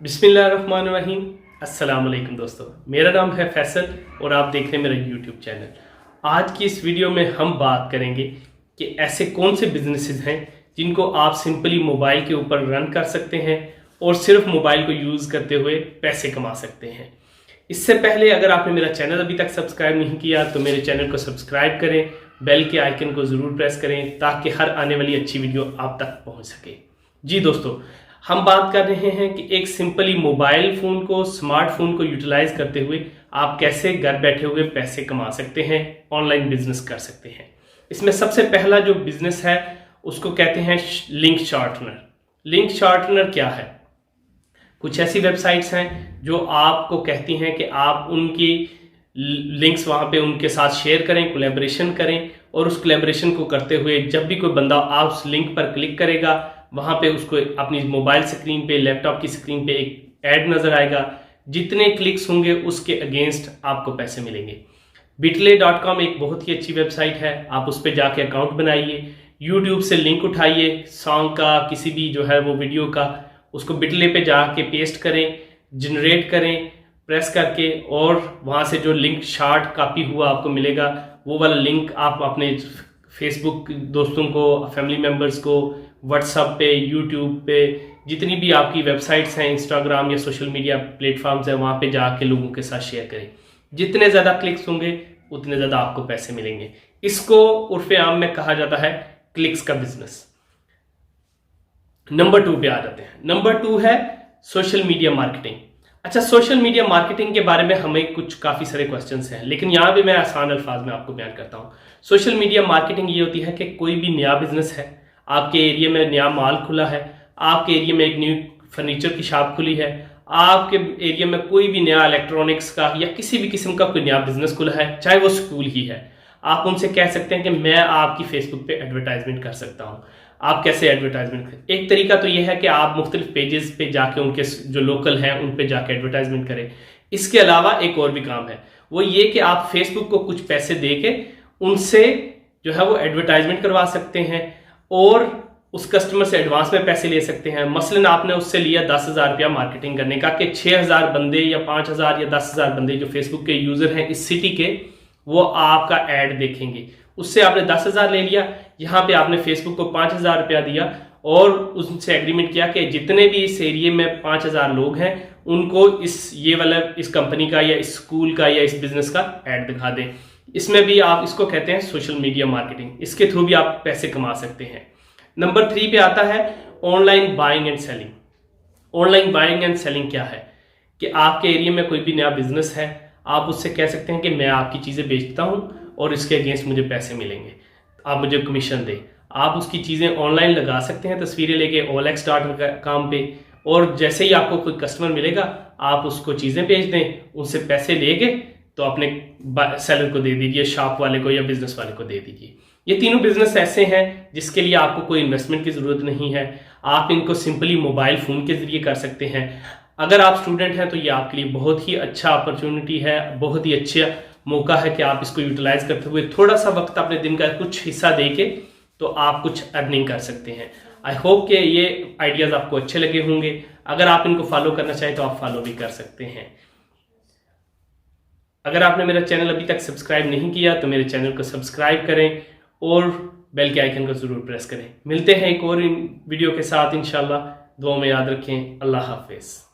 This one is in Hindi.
बिस्मिल्लाहिर्रहमानिर्रहीम। अस्सलाम वालेकुम दोस्तों, मेरा नाम है फैसल और आप देख रहे हैं मेरा यूट्यूब चैनल। आज की इस वीडियो में हम बात करेंगे कि ऐसे कौन से बिजनेसेस हैं जिनको आप सिंपली मोबाइल के ऊपर रन कर सकते हैं और सिर्फ मोबाइल को यूज़ करते हुए पैसे कमा सकते हैं। इससे पहले अगर आपने मेरा चैनल अभी तक सब्सक्राइब नहीं किया तो मेरे चैनल को सब्सक्राइब करें, बेल के आइकन को ज़रूर प्रेस करें ताकि हर आने वाली अच्छी वीडियो आप तक पहुंच सके। जी दोस्तों, हम बात कर रहे हैं कि एक सिंपली मोबाइल फ़ोन को, स्मार्टफोन को यूटिलाइज करते हुए आप कैसे घर बैठे हुए पैसे कमा सकते हैं, ऑनलाइन बिजनेस कर सकते हैं। इसमें सबसे पहला जो बिजनेस है उसको कहते हैं लिंक शार्टनर। लिंक शार्टनर क्या है? कुछ ऐसी वेबसाइट्स हैं जो आपको कहती हैं कि आप उनकी लिंक्स वहाँ पे उनके साथ शेयर करें, कोलैबोरेशन करें, और उस कोलैबोरेशन को करते हुए जब भी कोई बंदा आप उस लिंक पर क्लिक करेगा वहाँ पे उसको अपनी मोबाइल स्क्रीन पे, लैपटॉप की स्क्रीन पे एक ऐड नज़र आएगा। जितने क्लिक्स होंगे उसके अगेंस्ट आपको पैसे मिलेंगे। bitly.com एक बहुत ही अच्छी वेबसाइट है, आप उस पर जाके अकाउंट बनाइए, यूट्यूब से लिंक उठाइए, सॉन्ग का किसी भी जो है वो वीडियो का, उसको बिटले पे जाके पेस्ट करें, जनरेट करें प्रेस करके, और वहाँ से जो लिंक शार्ट कॉपी हुआ आपको मिलेगा वो वाला लिंक आप अपने फेसबुक दोस्तों को, फैमिली मेम्बर्स को, व्हाट्सएप पे, यूट्यूब पे, जितनी भी आपकी वेबसाइट्स हैं, इंस्टाग्राम या सोशल मीडिया प्लेटफॉर्म्स हैं, वहाँ पे जाके लोगों के साथ शेयर करें। जितने ज़्यादा क्लिक्स होंगे उतने ज़्यादा आपको पैसे मिलेंगे। इसको उर्फ़े आम में कहा जाता है क्लिक्स का बिजनेस। नंबर 2 पे आ जाते हैं। नंबर 2 है सोशल मीडिया मार्केटिंग। अच्छा, सोशल मीडिया मार्केटिंग के बारे में हमें कुछ काफ़ी सारे क्वेश्चंस हैं, लेकिन यहाँ भी मैं आसान अल्फाज में आपको बयान करता हूँ। सोशल मीडिया मार्केटिंग ये होती है कि कोई भी नया बिजनेस है, आपके एरिया में नया मॉल खुला है, आपके एरिया में एक न्यू फर्नीचर की शॉप खुली है, आपके एरिया में कोई भी नया इलेक्ट्रॉनिक्स का या किसी भी किस्म का कोई नया बिजनेस खुला है, चाहे वो स्कूल ही है, आप उनसे कह सकते हैं कि मैं आपकी फेसबुक पे एडवर्टाइजमेंट कर सकता हूँ। आप कैसे एडवर्टाइजमेंट करें? एक तरीका तो यह है कि आप मुख्तलिफ पेजेस पे जाके उनके जो लोकल हैं उन पे जाके एडवर्टाइजमेंट करें। इसके अलावा एक और भी काम है, वो ये कि आप फेसबुक को कुछ पैसे दे के उनसे जो है वो एडवर्टाइजमेंट करवा सकते हैं और उस कस्टमर से एडवांस में पैसे ले सकते हैं। मसलन आपने उससे लिया 10,000 रुपया मार्केटिंग करने का कि 6,000 बंदे या 5,000 या 10,000 बंदे जो फेसबुक के यूजर हैं इस सिटी के, वो आपका ऐड देखेंगे। उससे आपने 10,000 ले लिया, यहाँ पे आपने फेसबुक को 5,000 रुपया दिया और उनसे एग्रीमेंट किया कि जितने भी इस एरिया में 5,000 लोग हैं उनको इस कंपनी का या इस स्कूल का या इस बिजनेस का ऐड दिखा दें। इसमें भी आप इसको कहते हैं सोशल मीडिया मार्केटिंग। इसके थ्रू भी आप पैसे कमा सकते हैं। नंबर 3 पे आता है online buying and selling. Online buying and selling क्या है कि आपके एरिया में कोई भी नया बिजनेस है, आप उससे कह सकते हैं कि मैं आपकी चीज़ें बेचता हूँ और इसके अगेंस्ट मुझे पैसे मिलेंगे, आप मुझे कमीशन दें। आप उसकी चीज़ें ऑनलाइन लगा सकते हैं, तस्वीरें लेके OLX.com पे, और जैसे ही आपको कोई कस्टमर मिलेगा आप उसको चीज़ें बेच दें, उनसे पैसे लेके तो अपने सेलर को दे दीजिए, शॉप वाले को या बिजनेस वाले को दे दीजिए। ये तीनों बिजनेस ऐसे हैं जिसके लिए आपको कोई इन्वेस्टमेंट की ज़रूरत नहीं है। आप इनको सिंपली मोबाइल फ़ोन के ज़रिए कर सकते हैं। अगर आप स्टूडेंट हैं तो ये आपके लिए बहुत ही अच्छा अपॉर्चुनिटी है, बहुत ही अच्छा मौका है कि आप इसको यूटिलाइज करते हुए थोड़ा सा वक्त अपने दिन का कुछ हिस्सा दे के तो आप कुछ अर्निंग कर सकते हैं। आई होप कि ये आइडियाज़ आपको अच्छे लगे होंगे। अगर आप इनको फॉलो करना चाहें तो आप फॉलो भी कर सकते हैं। अगर आपने मेरा चैनल अभी तक सब्सक्राइब नहीं किया तो मेरे चैनल को सब्सक्राइब करें और बेल के आइकन को ज़रूर प्रेस करें। मिलते हैं एक और वीडियो के साथ इंशाल्लाह। दुआ में याद रखें। अल्लाह हाफिज़।